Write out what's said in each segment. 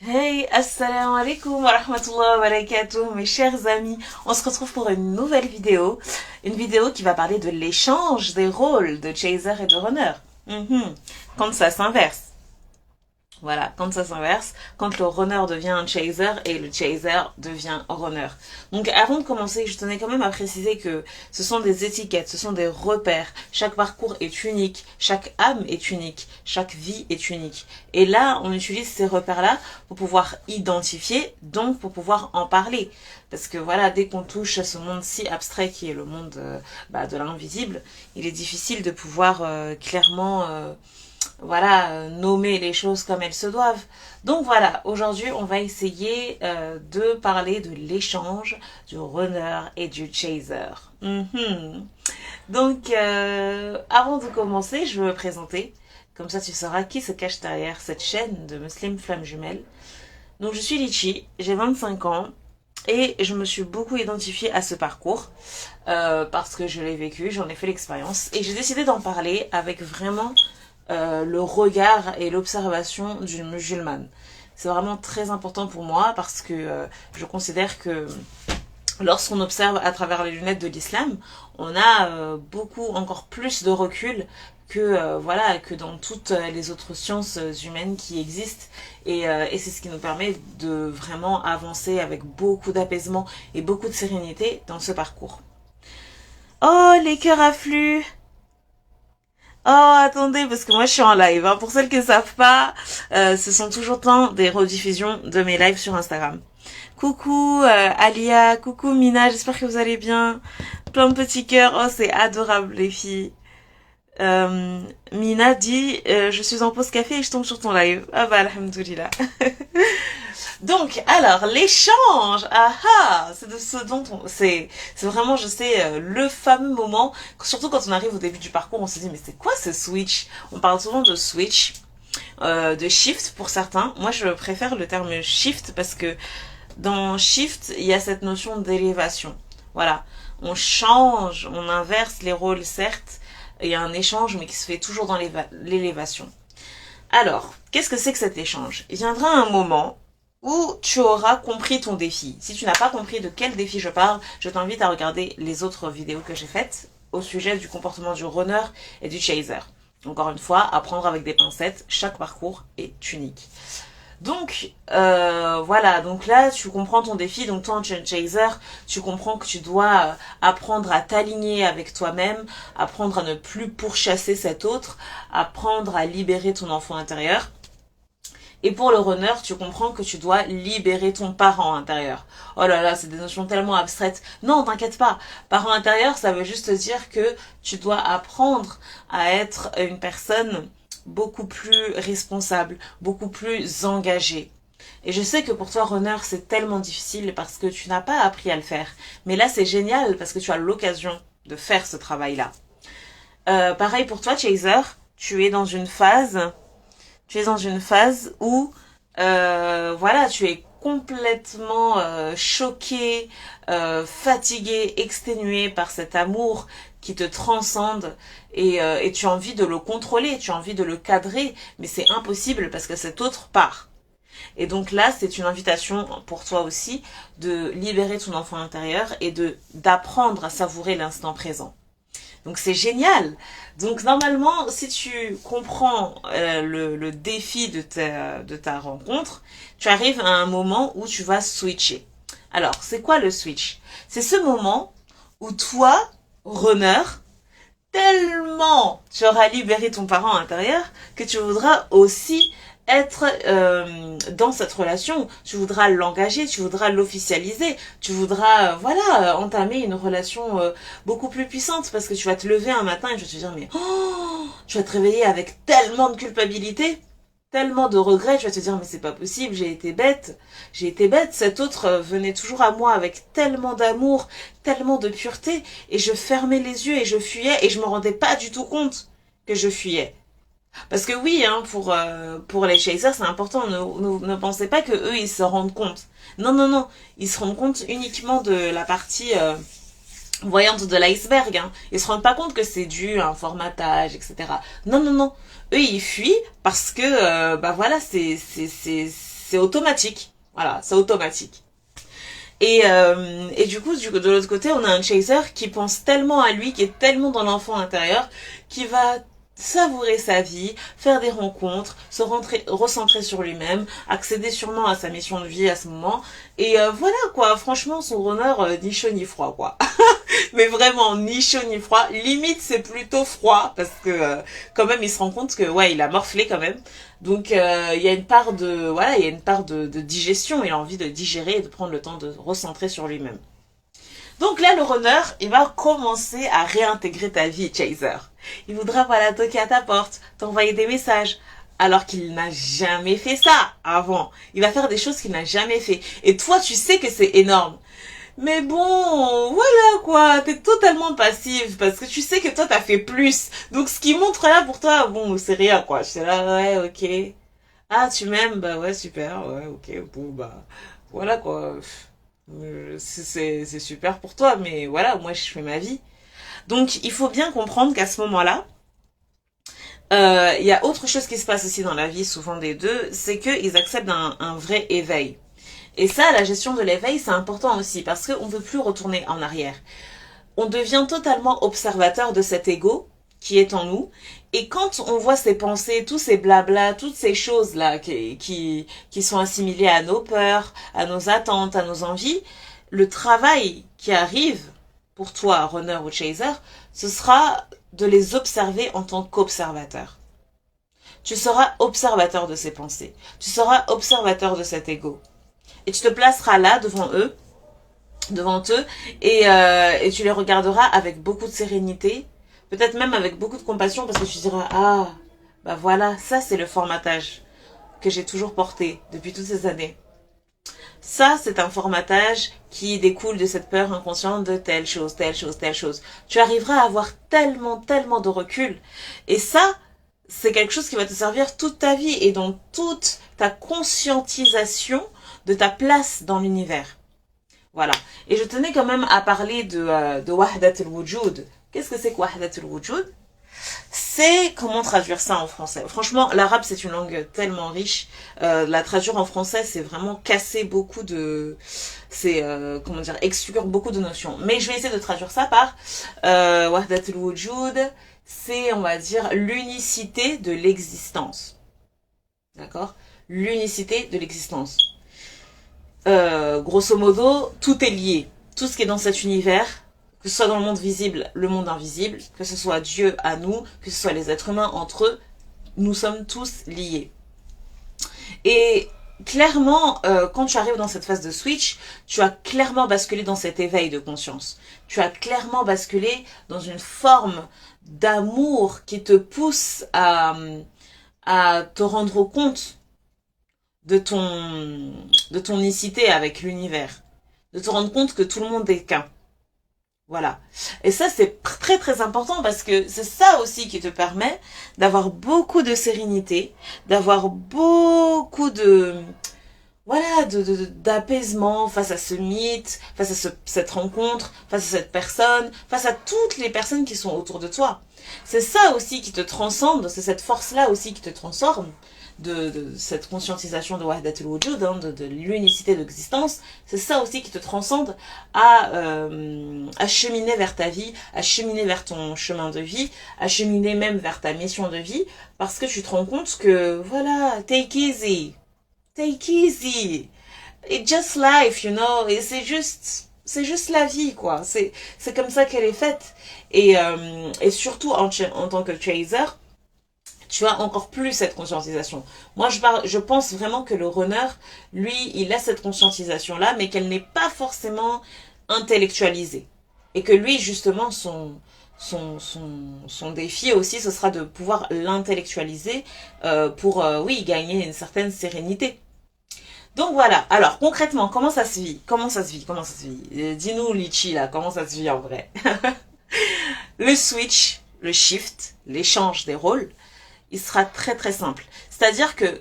Hey, assalamu alaikum wa rahmatullahi wa barakatuh, mes chers amis. On se retrouve pour une nouvelle vidéo. Une vidéo qui va parler de l'échange des rôles de chaser et de runner. Quand ça s'inverse. Voilà, quand ça s'inverse, quand le runner devient un chaser et le chaser devient runner. Donc avant de commencer, je tenais quand même à préciser que ce sont des étiquettes, ce sont des repères. Chaque parcours est unique, chaque âme est unique, chaque vie est unique. Et là, on utilise ces repères-là pour pouvoir identifier, donc pour pouvoir en parler. Parce que voilà, dès qu'on touche à ce monde si abstrait qui est le monde de l'invisible, il est difficile de pouvoir clairement nommer les choses comme elles se doivent. Donc voilà, aujourd'hui on va essayer de parler de l'échange du runner et du chaser. Donc avant de commencer, je veux me présenter. Comme ça tu sauras qui se cache derrière cette chaîne de Muslim Flamme Jumelle. Donc je suis Litchi, j'ai 25 ans. Et je me suis beaucoup identifiée à ce parcours parce que je l'ai vécu, j'en ai fait l'expérience. Et j'ai décidé d'en parler avec vraiment le regard et l'observation d'une musulmane. C'est vraiment très important pour moi parce que je considère que lorsqu'on observe à travers les lunettes de l'islam, on a beaucoup encore plus de recul que dans toutes les autres sciences humaines qui existent et c'est ce qui nous permet de vraiment avancer avec beaucoup d'apaisement et beaucoup de sérénité dans ce parcours. Oh, les cœurs affluent. Oh, attendez, parce que moi je suis en live. Hein. Pour celles qui ne savent pas, ce sont toujours temps des rediffusions de mes lives sur Instagram. Coucou Alia, coucou Mina, j'espère que vous allez bien. Plein de petits cœurs, oh c'est adorable les filles. Mina dit, je suis en pause café et je tombe sur ton live. Ah bah alhamdoulilah. Donc, alors, l'échange, c'est de ce dont c'est vraiment, je sais, le fameux moment, surtout quand on arrive au début du parcours, on se dit, mais c'est quoi ce switch? On parle souvent de switch, de shift pour certains. Moi, je préfère le terme shift parce que dans shift, il y a cette notion d'élévation. Voilà. On change, on inverse les rôles, certes, il y a un échange, mais qui se fait toujours dans l'élévation. Alors, qu'est-ce que c'est que cet échange? Il viendra un moment où tu auras compris ton défi. Si tu n'as pas compris de quel défi je parle, je t'invite à regarder les autres vidéos que j'ai faites au sujet du comportement du runner et du chaser. Encore une fois, à prendre avec des pincettes, chaque parcours est unique. Donc, voilà, donc là, tu comprends ton défi, donc toi, en chaser, tu comprends que tu dois apprendre à t'aligner avec toi-même, apprendre à ne plus pourchasser cet autre, apprendre à libérer ton enfant intérieur. Et pour le runner, tu comprends que tu dois libérer ton parent intérieur. Oh là là, c'est des notions tellement abstraites. Non, t'inquiète pas. Parent intérieur, ça veut juste dire que tu dois apprendre à être une personne beaucoup plus responsable, beaucoup plus engagée. Et je sais que pour toi, runner, c'est tellement difficile parce que tu n'as pas appris à le faire. Mais là, c'est génial parce que tu as l'occasion de faire ce travail-là. Pareil pour toi, chaser, tu es dans une phase où tu es complètement choqué, fatigué, exténué par cet amour qui te transcende et tu as envie de le contrôler, tu as envie de le cadrer, mais c'est impossible parce que cet autre part. Et donc là, c'est une invitation pour toi aussi de libérer ton enfant intérieur et d'apprendre à savourer l'instant présent. Donc c'est génial. Donc normalement, si tu comprends le défi de ta rencontre, tu arrives à un moment où tu vas switcher. Alors, c'est quoi le switch? C'est ce moment où toi, runner, tellement tu auras libéré ton parent intérieur que tu voudras aussi être dans cette relation, tu voudras l'engager, tu voudras l'officialiser, tu voudras entamer une relation beaucoup plus puissante parce que tu vas te lever un matin et tu vas te dire mais tu vas te réveiller avec tellement de culpabilité, tellement de regrets, tu vas te dire mais c'est pas possible, j'ai été bête, cet autre venait toujours à moi avec tellement d'amour, tellement de pureté et je fermais les yeux et je fuyais et je me rendais pas du tout compte que je fuyais. Parce que oui, hein, pour les chasers, c'est important. Ne pensez pas que eux, ils se rendent compte. Non, non, non. Ils se rendent compte uniquement de la partie voyante de l'iceberg. Hein. Ils se rendent pas compte que c'est dû à un formatage, etc. Non, non, non. Eux, ils fuient parce que, c'est c'est automatique. Voilà, c'est automatique. Et du coup, de l'autre côté, on a un chaser qui pense tellement à lui, qui est tellement dans l'enfant intérieur, qui va savourer sa vie, faire des rencontres, recentrer sur lui-même, accéder sûrement à sa mission de vie à ce moment. Et voilà quoi, franchement, son runner, ni chaud ni froid quoi. Mais vraiment, ni chaud ni froid. Limite, c'est plutôt froid parce que quand même, il se rend compte que ouais, il a morflé quand même. Donc il y a une part de voilà, il y a une part de digestion. Il a envie de digérer et de prendre le temps de recentrer sur lui-même. Donc là, le runner, il va commencer à réintégrer ta vie, chaser. Il voudra voilà toquer à ta porte, t'envoyer des messages, alors qu'il n'a jamais fait ça avant. Il va faire des choses qu'il n'a jamais fait. Et toi, tu sais que c'est énorme. Mais bon, voilà quoi, t'es totalement passive parce que tu sais que toi t'as fait plus. Donc ce qui montre là pour toi, bon, c'est rien quoi. Je suis là, ouais, ok. Ah, tu m'aimes, bah ouais, super, ouais, ok, bon, bah, voilà quoi. C'est super pour toi, mais voilà, moi je fais ma vie. Donc il faut bien comprendre qu'à ce moment-là, il y a autre chose qui se passe aussi dans la vie, souvent des deux, c'est qu'ils acceptent un vrai éveil. Et ça, la gestion de l'éveil, c'est important aussi, parce qu'on ne veut plus retourner en arrière. On devient totalement observateur de cet ego qui est en nous. Et quand on voit ces pensées, tous ces blabla, toutes ces choses-là qui sont assimilées à nos peurs, à nos attentes, à nos envies, le travail qui arrive pour toi, runner ou chaser, ce sera de les observer en tant qu'observateur. Tu seras observateur de ces pensées. Tu seras observateur de cet ego. Et tu te placeras là devant eux, et tu les regarderas avec beaucoup de sérénité, peut-être même avec beaucoup de compassion, parce que tu diras, ah, bah voilà, ça c'est le formatage que j'ai toujours porté depuis toutes ces années. Ça, c'est un formatage qui découle de cette peur inconsciente de telle chose, telle chose, telle chose. Tu arriveras à avoir tellement, tellement de recul. Et ça, c'est quelque chose qui va te servir toute ta vie et dans toute ta conscientisation de ta place dans l'univers. Voilà. Et je tenais quand même à parler de Wahdat al-Wujud. Qu'est-ce que c'est que Wahdat al-Wujud? C'est comment traduire ça en français. Franchement, l'arabe c'est une langue tellement riche. La traduire en français, c'est vraiment casser beaucoup de, c'est comment dire, exclure beaucoup de notions. Mais je vais essayer de traduire ça par Wahdat al-Wujud. C'est, on va dire, l'unicité de l'existence. D'accord? L'unicité de l'existence. Grosso modo, tout est lié. Tout ce qui est dans cet univers, que ce soit dans le monde visible, le monde invisible, que ce soit Dieu à nous, que ce soit les êtres humains entre eux, nous sommes tous liés. Et clairement, quand tu arrives dans cette phase de switch, tu as clairement basculé dans cet éveil de conscience. Tu as clairement basculé dans une forme d'amour qui te pousse à te rendre compte de ton unicité avec l'univers. De te rendre compte que tout le monde est qu'un. Voilà. Et ça, c'est très très important parce que c'est ça aussi qui te permet d'avoir beaucoup de sérénité, d'avoir beaucoup de, voilà, d'apaisement face à ce mythe, face à cette rencontre, face à cette personne, face à toutes les personnes qui sont autour de toi. C'est ça aussi qui te transcende, c'est cette force-là aussi qui te transforme. De cette conscientisation de Wahdat al-Wujud, hein, de l'unicité d'existence, c'est ça aussi qui te transcende à cheminer vers ta vie, à cheminer vers ton chemin de vie, à cheminer même vers ta mission de vie, parce que tu te rends compte que, voilà, take easy, it's just life, you know, et c'est juste la vie, quoi, c'est comme ça qu'elle est faite, et surtout en tant que chaser, tu as encore plus cette conscientisation. Moi, je pense vraiment que le runner, lui, il a cette conscientisation-là, mais qu'elle n'est pas forcément intellectualisée. Et que lui, justement, son défi aussi, ce sera de pouvoir l'intellectualiser pour, oui, gagner une certaine sérénité. Donc voilà. Alors, concrètement, comment ça se vit? Dis-nous, Litchi, là, comment ça se vit en vrai? Le switch, le shift, l'échange des rôles, il sera très très simple. C'est-à-dire que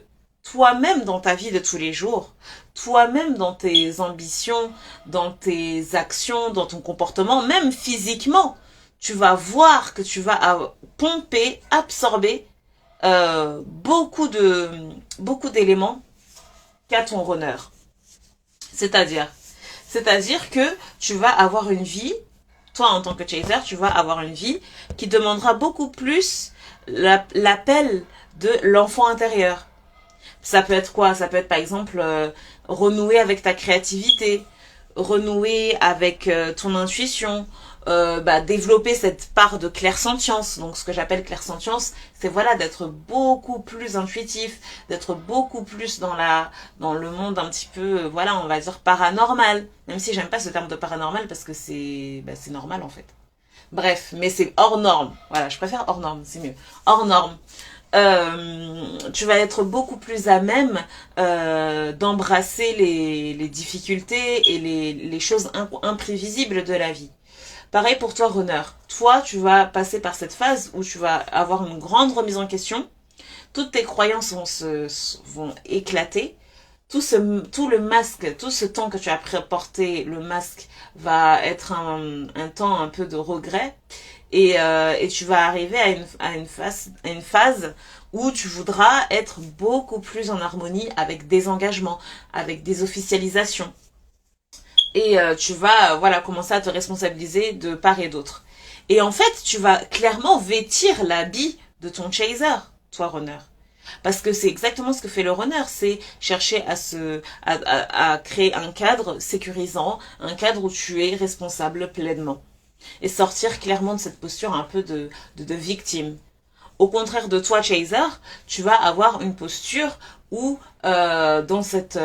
toi-même dans ta vie de tous les jours, toi-même dans tes ambitions, dans tes actions, dans ton comportement, même physiquement, tu vas voir que tu vas pomper, absorber beaucoup d'éléments qu'à ton runner. C'est-à-dire que tu vas avoir une vie, toi en tant que chaser, tu vas avoir une vie qui demandera beaucoup plus l'appel de l'enfant intérieur. Ça peut être quoi? Ça peut être par exemple renouer avec ta créativité, renouer avec ton intuition, développer cette part de clairsentience. Donc ce que j'appelle clairsentience, c'est voilà d'être beaucoup plus intuitif, d'être beaucoup plus dans le monde un petit peu voilà, on va dire paranormal. Même si j'aime pas ce terme de paranormal parce que c'est normal en fait. Bref, mais c'est hors norme. Voilà, je préfère hors norme, c'est mieux. Hors norme. Tu vas être beaucoup plus à même d'embrasser les difficultés et les choses imprévisibles de la vie. Pareil pour toi, runner. Toi, tu vas passer par cette phase où tu vas avoir une grande remise en question. Toutes tes croyances vont éclater. Tout le masque, tout ce temps que tu as porté le masque va être un temps un peu de regret. Et tu vas arriver à une phase où tu voudras être beaucoup plus en harmonie avec des engagements, avec des officialisations. Et tu vas voilà commencer à te responsabiliser de part et d'autre. Et en fait, tu vas clairement vêtir l'habit de ton chaser, toi runner. Parce que c'est exactement ce que fait le runner, c'est chercher à créer un cadre sécurisant, un cadre où tu es responsable pleinement. Et sortir clairement de cette posture un peu de victime. Au contraire de toi, chaser, tu vas avoir une posture où dans cette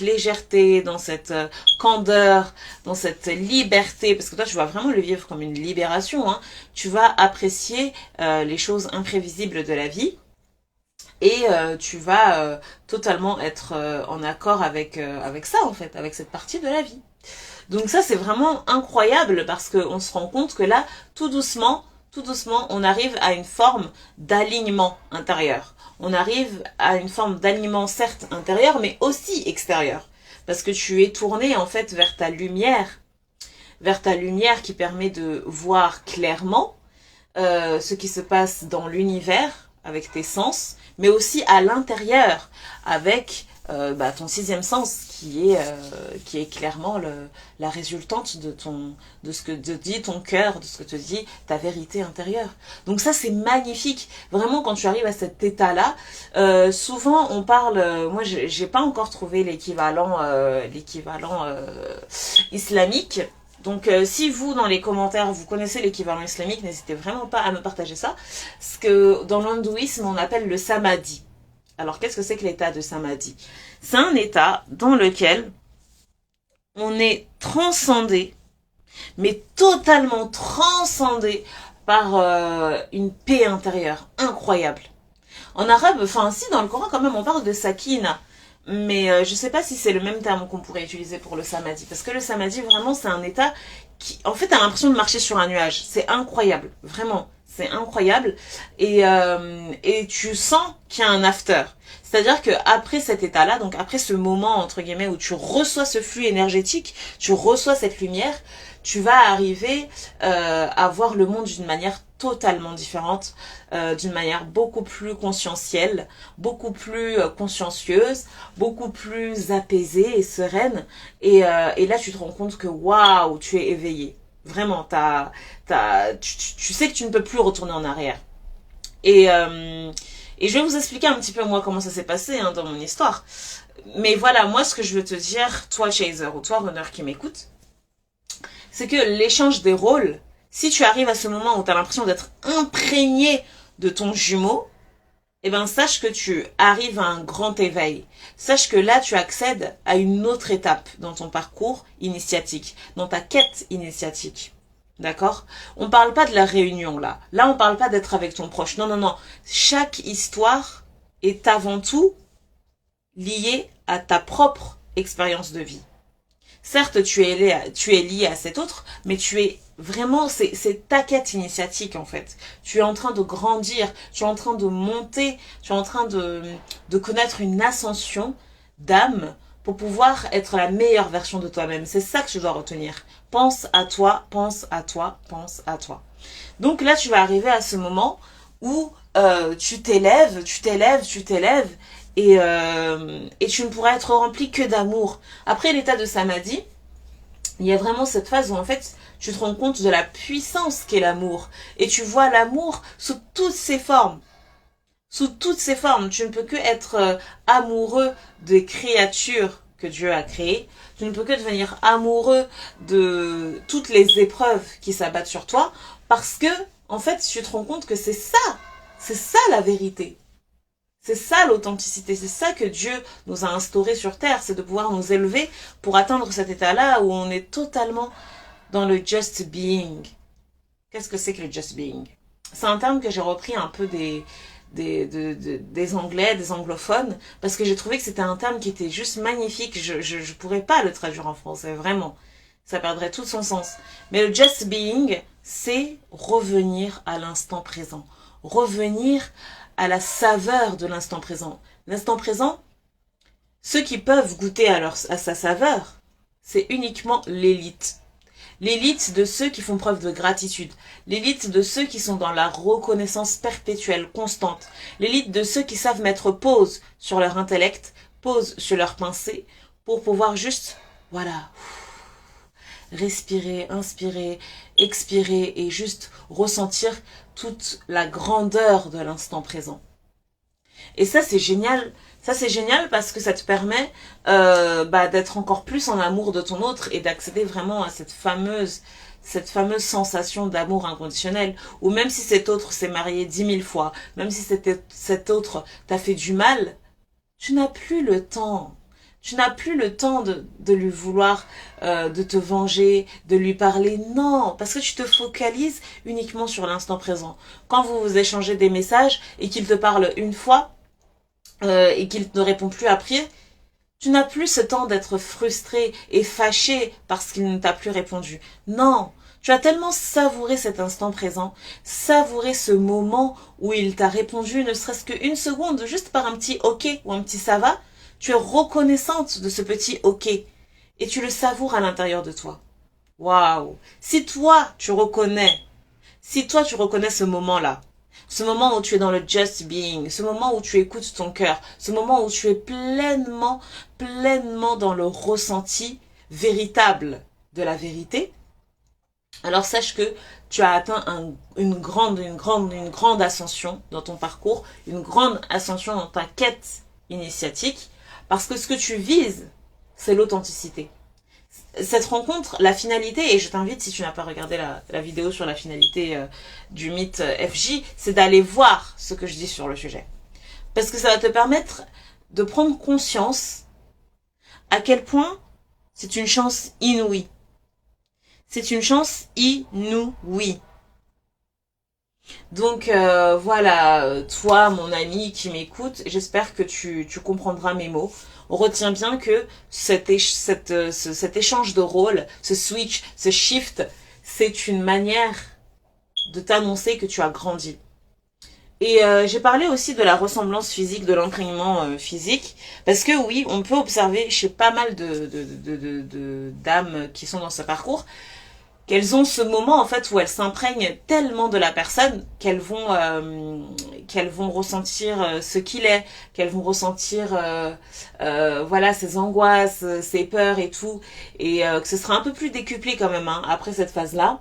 légèreté, dans cette candeur, dans cette liberté, parce que toi tu vas vraiment le vivre comme une libération, hein, tu vas apprécier les choses imprévisibles de la vie et tu vas totalement être en accord avec ça en fait, avec cette partie de la vie. Donc ça c'est vraiment incroyable parce qu'on se rend compte que là, tout doucement, on arrive à une forme d'alignement intérieur. On arrive à une forme d'alignement certes intérieur, mais aussi extérieur. Parce que tu es tourné en fait vers ta lumière qui permet de voir clairement ce qui se passe dans l'univers avec tes sens, mais aussi à l'intérieur avec ton sixième sens qui est clairement la résultante de ce que te dit ton cœur, de ce que te dit ta vérité intérieure. Donc ça c'est magnifique. Vraiment quand tu arrives à cet état-là, souvent on parle, moi j'ai pas encore trouvé l'équivalent islamique. Donc si vous dans les commentaires vous connaissez l'équivalent islamique, n'hésitez vraiment pas à me partager ça. Ce que dans l'hindouisme on appelle le samadhi. Alors, qu'est-ce que c'est que l'état de samadhi? C'est un état dans lequel on est transcendé, mais totalement transcendé par une paix intérieure incroyable. En arabe, enfin si, dans le Coran quand même, on parle de sakina. Mais je sais pas si c'est le même terme qu'on pourrait utiliser pour le samadhi. Parce que le samadhi, vraiment, c'est un état qui, en fait, a l'impression de marcher sur un nuage. C'est incroyable, vraiment. C'est incroyable. Et tu sens qu'il y a un after. C'est-à-dire que après cet état-là, donc après ce moment, entre guillemets, où tu reçois ce flux énergétique, tu reçois cette lumière, tu vas arriver à voir le monde d'une manière totalement différente, d'une manière beaucoup plus conscientielle, beaucoup plus consciencieuse, beaucoup plus apaisée et sereine. Et là, tu te rends compte que waouh, tu es éveillé. Vraiment, tu sais que tu ne peux plus retourner en arrière. Et je vais vous expliquer un petit peu moi comment ça s'est passé dans mon histoire. Mais voilà, moi ce que je veux te dire, toi chaser ou toi runner qui m'écoute, c'est que l'échange des rôles, si tu arrives à ce moment où tu as l'impression d'être imprégné de ton jumeau, eh ben sache que tu arrives à un grand éveil. Sache que là tu accèdes à une autre étape dans ton parcours initiatique, dans ta quête initiatique. D'accord? On parle pas de la réunion là. Là, on parle pas d'être avec ton proche. Non, non, non. Chaque histoire est avant tout liée à ta propre expérience de vie. Certes, tu es lié à cet autre, mais tu es vraiment, c'est ta quête initiatique en fait. Tu es en train de grandir, tu es en train de monter, tu es en train de connaître une ascension d'âme pour pouvoir être la meilleure version de toi-même. C'est ça que tu dois retenir. Pense à toi, pense à toi, pense à toi. Donc là, tu vas arriver à ce moment où tu t'élèves, et tu ne pourras être rempli que d'amour. Après l'état de samadhi, il y a vraiment cette phase où en fait tu te rends compte de la puissance qu'est l'amour et tu vois l'amour sous toutes ses formes. Sous toutes ses formes, tu ne peux que être amoureux des créatures que Dieu a créées. Tu ne peux que devenir amoureux de toutes les épreuves qui s'abattent sur toi parce que en fait, tu te rends compte que c'est ça la vérité. C'est ça l'authenticité, c'est ça que Dieu nous a instauré sur terre, c'est de pouvoir nous élever pour atteindre cet état-là où on est totalement dans le just being. Qu'est-ce que c'est que le just being? C'est un terme que j'ai repris un peu des Anglais, des anglophones, parce que j'ai trouvé que c'était un terme qui était juste magnifique. Je pourrais pas le traduire en français, vraiment. Ça perdrait tout son sens. Mais le just being, c'est revenir à l'instant présent. Revenir à la saveur de l'instant présent. L'instant présent, ceux qui peuvent goûter à sa saveur, c'est uniquement l'élite. L'élite de ceux qui font preuve de gratitude. L'élite de ceux qui sont dans la reconnaissance perpétuelle, constante. L'élite de ceux qui savent mettre pause sur leur intellect, pause sur leur pensée, pour pouvoir juste, voilà, respirer, inspirer, expirer et juste ressentir toute la grandeur de l'instant présent. Et ça, c'est génial. Ça, c'est génial parce que ça te permet d'être encore plus en amour de ton autre et d'accéder vraiment à cette fameuse sensation d'amour inconditionnel. Ou même si cet autre s'est marié 10 000 fois, même si cet autre t'a fait du mal, tu n'as plus le temps. Tu n'as plus le temps de lui vouloir, de te venger, de lui parler. Non, parce que tu te focalises uniquement sur l'instant présent. Quand vous vous échangez des messages et qu'il te parle une fois, et qu'il ne répond plus après, tu n'as plus ce temps d'être frustré et fâché parce qu'il ne t'a plus répondu. Non, tu as tellement savouré cet instant présent, savouré ce moment où il t'a répondu ne serait-ce qu'une seconde, juste par un petit ok ou un petit ça va, tu es reconnaissante de ce petit ok et tu le savoures à l'intérieur de toi. Waouh! Si toi tu reconnais ce moment-là, ce moment où tu es dans le just being, ce moment où tu écoutes ton cœur, ce moment où tu es pleinement dans le ressenti véritable de la vérité, alors sache que tu as atteint une grande ascension dans ton parcours, une grande ascension dans ta quête initiatique, parce que ce que tu vises, c'est l'authenticité. Cette rencontre, la finalité, et je t'invite, si tu n'as pas regardé la vidéo sur la finalité du mythe FJ, c'est d'aller voir ce que je dis sur le sujet. Parce que ça va te permettre de prendre conscience à quel point c'est une chance inouïe. C'est une chance inouïe. Donc voilà, toi mon ami qui m'écoute, j'espère que tu comprendras mes mots. On retient bien que cet échange de rôle, ce switch, ce shift, c'est une manière de t'annoncer que tu as grandi. Et j'ai parlé aussi de la ressemblance physique, de l'entraînement physique, parce que oui, on peut observer chez pas mal de dames qui sont dans ce parcours, qu'elles ont ce moment en fait où elles s'imprègnent tellement de la personne qu'elles vont ressentir ce qu'il est, qu'elles vont ressentir voilà ses angoisses, ses peurs et tout, et que ce sera un peu plus décuplé quand même après cette phase-là.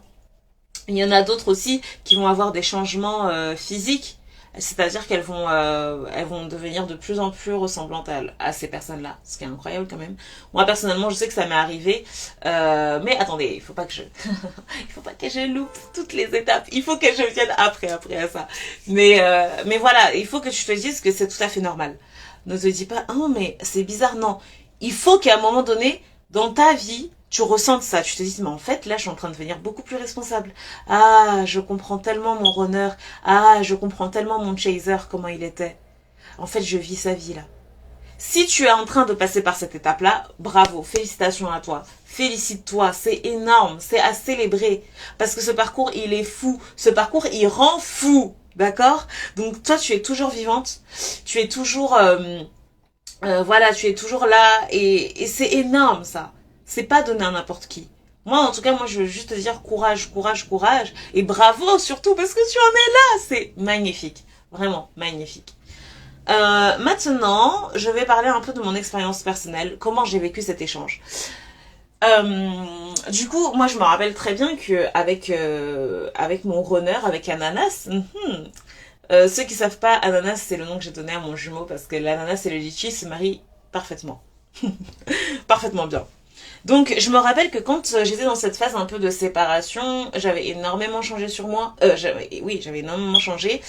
Il y en a d'autres aussi qui vont avoir des changements physiques. C'est-à-dire qu'elles vont devenir de plus en plus ressemblantes à ces personnes-là, ce qui est incroyable quand même. Moi personnellement, je sais que ça m'est arrivé, mais attendez, il faut pas que je loupe toutes les étapes. Il faut que je vienne après à ça. Mais voilà, il faut que tu te dises que c'est tout à fait normal. Ne te dis pas, oh mais c'est bizarre, non. Il faut qu'à un moment donné, dans ta vie, tu ressentes ça, tu te dis, mais en fait, là, je suis en train de devenir beaucoup plus responsable. Ah, je comprends tellement mon runner. Ah, je comprends tellement mon chaser, comment il était. En fait, je vis sa vie, là. Si tu es en train de passer par cette étape-là, bravo, félicitations à toi. Félicite-toi, c'est énorme, c'est à célébrer. Parce que ce parcours, il est fou. Ce parcours, il rend fou. D'accord? Donc, toi, tu es toujours vivante. Tu es toujours... voilà, tu es toujours là. Et c'est énorme, ça. C'est pas donné à n'importe qui. Moi, en tout cas, je veux juste te dire courage, courage, courage. Et bravo, surtout, parce que tu en es là. C'est magnifique. Vraiment magnifique. Maintenant, je vais parler un peu de mon expérience personnelle, comment j'ai vécu cet échange. Du coup, moi je me rappelle très bien que avec mon runner, avec Ananas, ceux qui savent pas, Ananas c'est le nom que j'ai donné à mon jumeau parce que l'ananas et le litchi se marient parfaitement. Parfaitement bien. Donc je me rappelle que quand j'étais dans cette phase un peu de séparation, j'avais énormément changé sur moi. J'avais énormément changé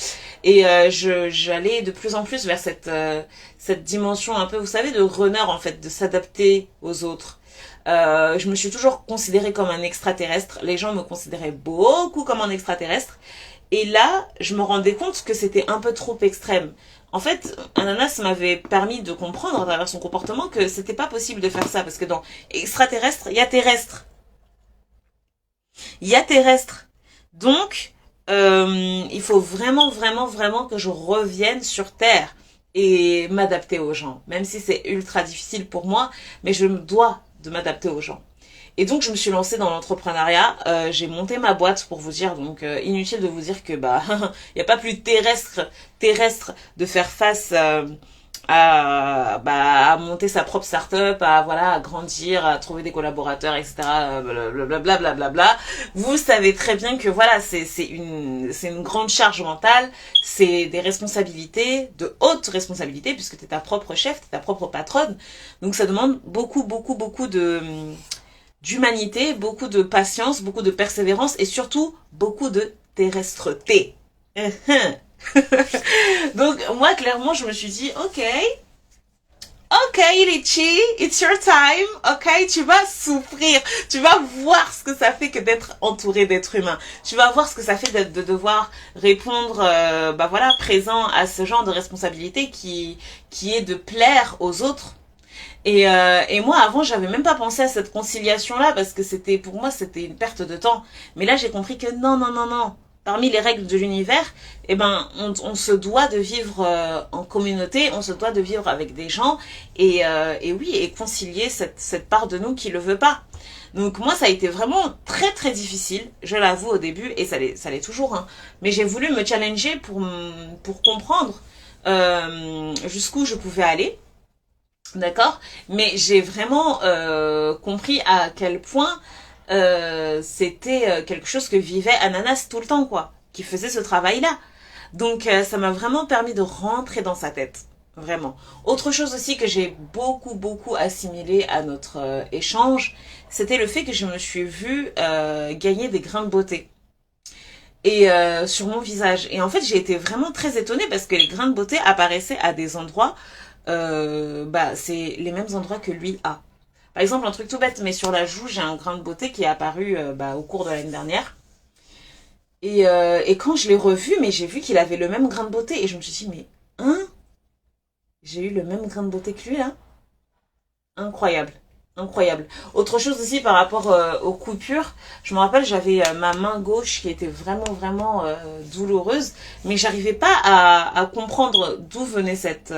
et j'allais de plus en plus vers cette dimension un peu, vous savez, de runner en fait, de s'adapter aux autres. Je me suis toujours considérée comme un extraterrestre. Les gens me considéraient beaucoup comme un extraterrestre. Et là, je me rendais compte que c'était un peu trop extrême. En fait, Ananas m'avait permis de comprendre à travers son comportement que c'était pas possible de faire ça parce que dans extraterrestre, il y a terrestre. Il y a terrestre. Donc, il faut vraiment, vraiment, vraiment que je revienne sur Terre et m'adapter aux gens. Même si c'est ultra difficile pour moi, mais je me dois de m'adapter aux gens. Et donc je me suis lancée dans l'entrepreneuriat. J'ai monté ma boîte pour vous dire, donc inutile de vous dire que bah il y a pas plus terrestre de faire face à monter sa propre start-up, à voilà, à grandir, à trouver des collaborateurs, etc. Blablabla. Bla, bla, bla. Vous savez très bien que voilà, c'est une grande charge mentale, c'est des responsabilités, de hautes responsabilités, puisque t'es ta propre chef, t'es ta propre patronne. Donc ça demande beaucoup de d'humanité, beaucoup de patience, beaucoup de persévérance et surtout beaucoup de terrestreté. Donc moi clairement je me suis dit ok Litchi, it's your time, ok, tu vas souffrir, tu vas voir ce que ça fait que d'être entouré d'êtres humains, tu vas voir ce que ça fait de devoir répondre, présent à ce genre de responsabilité qui est de plaire aux autres. Et moi avant j'avais même pas pensé à cette conciliation là parce que pour moi c'était une perte de temps. Mais là j'ai compris que non. Parmi les règles de l'univers, on se doit de vivre en communauté, on se doit de vivre avec des gens et concilier cette part de nous qui le veut pas. Donc moi ça a été vraiment très très difficile, je l'avoue au début et ça l'est toujours. Hein. Mais j'ai voulu me challenger pour comprendre jusqu'où je pouvais aller. D'accord. Mais j'ai vraiment compris à quel point c'était quelque chose que vivait Ananas tout le temps, quoi. Qui faisait ce travail-là. Donc ça m'a vraiment permis de rentrer dans sa tête. Vraiment. Autre chose aussi que j'ai beaucoup assimilé à notre échange, c'était le fait que je me suis vue gagner des grains de beauté. Et sur mon visage. Et en fait, j'ai été vraiment très étonnée parce que les grains de beauté apparaissaient à des endroits c'est les mêmes endroits que lui a. Par exemple, un truc tout bête, mais sur la joue, j'ai un grain de beauté qui est apparu au cours de l'année dernière. Et quand je l'ai revu, mais j'ai vu qu'il avait le même grain de beauté. Et je me suis dit, mais, j'ai eu le même grain de beauté que lui, là. Incroyable. Incroyable. Autre chose aussi par rapport aux coupures, je me rappelle j'avais ma main gauche qui était vraiment douloureuse, mais j'arrivais pas à comprendre d'où venait cette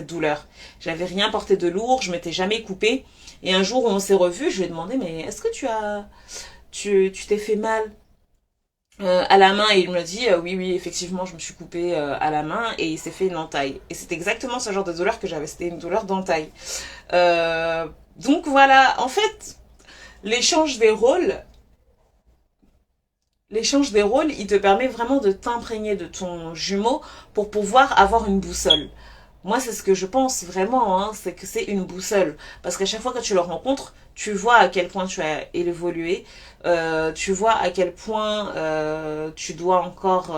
douleur. J'avais rien porté de lourd, je m'étais jamais coupée. Et un jour où on s'est revus, je lui ai demandé mais est-ce que tu t'es fait mal à la main et il me dit oui effectivement je me suis coupée à la main et il s'est fait une entaille. Et c'est exactement ce genre de douleur que j'avais, c'était une douleur d'entaille. Donc voilà, en fait, l'échange des rôles, il te permet vraiment de t'imprégner de ton jumeau pour pouvoir avoir une boussole. Moi, c'est ce que je pense vraiment, hein, c'est que c'est une boussole. Parce qu'à chaque fois que tu le rencontres, tu vois à quel point tu as évolué, tu vois à quel point tu dois encore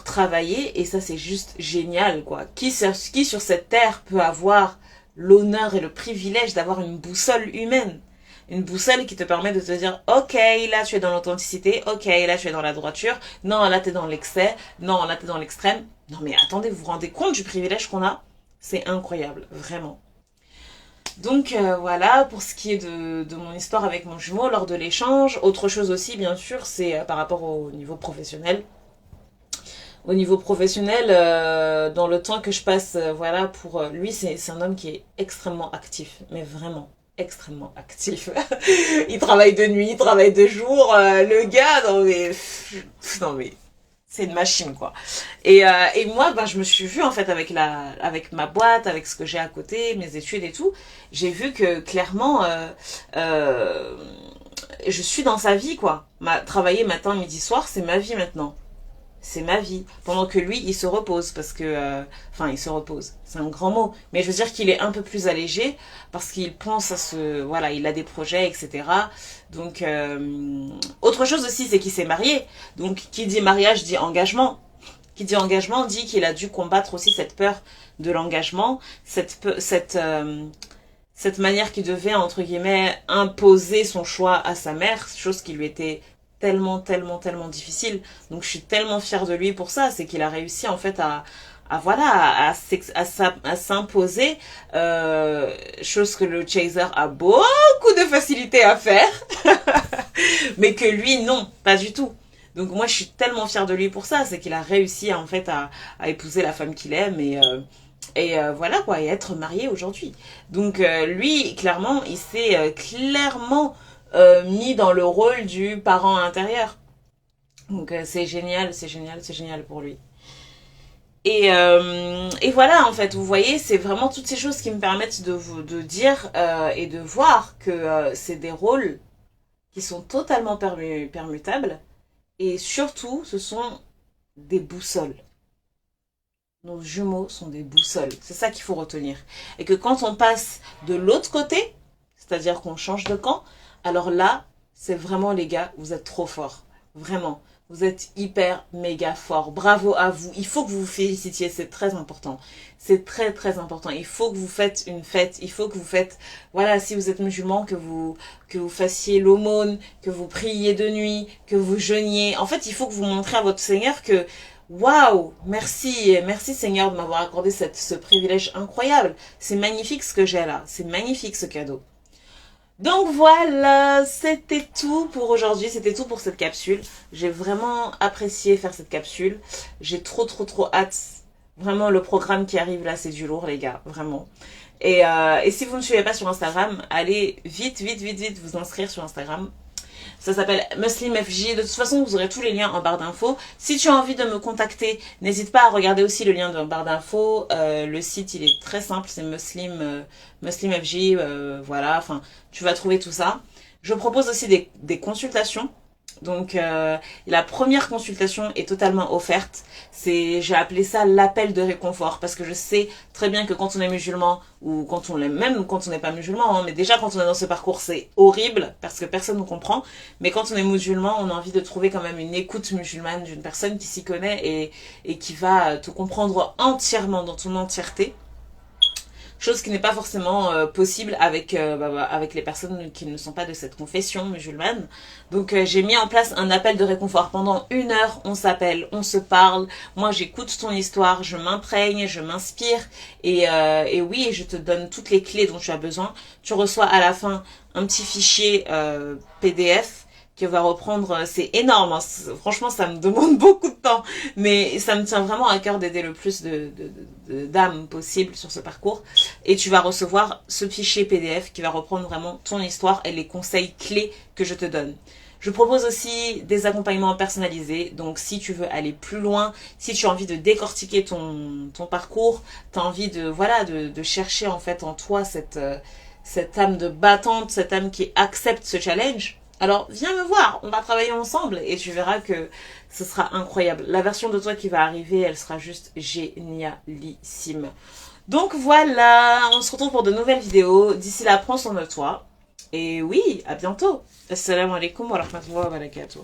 travailler, et ça c'est juste génial, quoi. Qui sur cette terre peut avoir l'honneur et le privilège d'avoir une boussole humaine? Une boussole qui te permet de te dire, ok, là tu es dans l'authenticité, ok, là tu es dans la droiture, non, là tu es dans l'excès, non, là tu es dans l'extrême. Non mais attendez, vous vous rendez compte du privilège qu'on a? C'est incroyable, vraiment. Donc voilà, pour ce qui est de mon histoire avec mon jumeau lors de l'échange. Autre chose aussi, bien sûr, c'est par rapport au niveau professionnel. Au niveau professionnel, dans le temps que je passe, pour lui, c'est un homme qui est extrêmement actif, mais vraiment extrêmement actif. Il travaille de nuit, il travaille de jour, le gars, non mais c'est une machine quoi. Et moi ben je me suis vue en fait avec ma boîte, avec ce que j'ai à côté, mes études et tout, j'ai vu que clairement euh, je suis dans sa vie quoi. Travailler matin, midi, soir, c'est ma vie maintenant. C'est ma vie. Pendant que lui, il se repose parce que, enfin, il se repose. C'est un grand mot, mais je veux dire qu'il est un peu plus allégé parce qu'il pense à voilà, il a des projets, etc. Donc, autre chose aussi, c'est qu'il s'est marié. Donc, qui dit mariage dit engagement. Qui dit engagement dit qu'il a dû combattre aussi cette peur de l'engagement, cette manière qu'il devait, entre guillemets, imposer son choix à sa mère, chose qui lui était tellement difficile. Donc je suis tellement fière de lui pour ça, c'est qu'il a réussi en fait voilà, à s'imposer, chose que le chaser a beaucoup de facilité à faire, mais que lui, non, pas du tout. Donc moi je suis tellement fière de lui pour ça, c'est qu'il a réussi en fait à épouser la femme qu'il aime et voilà quoi, et être marié aujourd'hui. Donc lui, clairement, il s'est clairement mis dans le rôle du parent intérieur. Donc c'est génial, c'est génial, c'est génial pour lui. Et voilà, en fait, vous voyez, c'est vraiment toutes ces choses qui me permettent de dire et de voir que c'est des rôles qui sont totalement permutables et surtout, ce sont des boussoles. Nos jumeaux sont des boussoles. C'est ça qu'il faut retenir. Et que quand on passe de l'autre côté, c'est-à-dire qu'on change de camp, alors là, c'est vraiment les gars, vous êtes trop forts. Vraiment. Vous êtes hyper méga forts. Bravo à vous. Il faut que vous vous félicitiez, c'est très important. C'est très important. Il faut que vous faites une fête. Il faut que vous faites, voilà, si vous êtes musulman, que vous fassiez l'aumône, que vous priez de nuit, que vous jeûniez. En fait, il faut que vous montrez à votre Seigneur que waouh, merci Seigneur de m'avoir accordé ce privilège incroyable. C'est magnifique ce que j'ai là, c'est magnifique ce cadeau. Donc voilà, c'était tout pour aujourd'hui, c'était tout pour cette capsule. J'ai vraiment apprécié faire cette capsule. J'ai trop hâte. Vraiment, le programme qui arrive là, c'est du lourd les gars, vraiment. Et si vous ne me suivez pas sur Instagram, allez vite vous inscrire sur Instagram. Ça s'appelle MuslimFJ. De toute façon, vous aurez tous les liens en barre d'infos. Si tu as envie de me contacter, n'hésite pas à regarder aussi le lien de barre d'infos. Le site, il est très simple, c'est MuslimFJ. Voilà, enfin, tu vas trouver tout ça. Je propose aussi des consultations. Donc la première consultation est totalement offerte. J'ai appelé ça l'appel de réconfort parce que je sais très bien que quand on est musulman ou quand on l'est, même quand on n'est pas musulman, hein, mais déjà quand on est dans ce parcours c'est horrible parce que personne ne comprend. Mais quand on est musulman, on a envie de trouver quand même une écoute musulmane d'une personne qui s'y connaît et qui va te comprendre entièrement dans ton entièreté. Chose qui n'est pas forcément possible avec les personnes qui ne sont pas de cette confession musulmane. Donc j'ai mis en place un appel de réconfort. Pendant 1 heure, on s'appelle, on se parle. Moi, j'écoute ton histoire, je m'imprègne, je m'inspire. Et oui, je te donne toutes les clés dont tu as besoin. Tu reçois à la fin un petit fichier PDF qui va reprendre, c'est énorme, hein. Franchement ça me demande beaucoup de temps, mais ça me tient vraiment à cœur d'aider le plus d'âmes possible sur ce parcours, et tu vas recevoir ce fichier PDF qui va reprendre vraiment ton histoire et les conseils clés que je te donne. Je propose aussi des accompagnements personnalisés, donc si tu veux aller plus loin, si tu as envie de décortiquer ton parcours, tu as envie de chercher en fait en toi cette âme de battante, cette âme qui accepte ce challenge, alors viens me voir, on va travailler ensemble et tu verras que ce sera incroyable. La version de toi qui va arriver, elle sera juste génialissime. Donc voilà, on se retrouve pour de nouvelles vidéos. D'ici là, prends soin de toi. Et oui, à bientôt. Assalamu alaikum wa rahmatullahi wa barakatuh.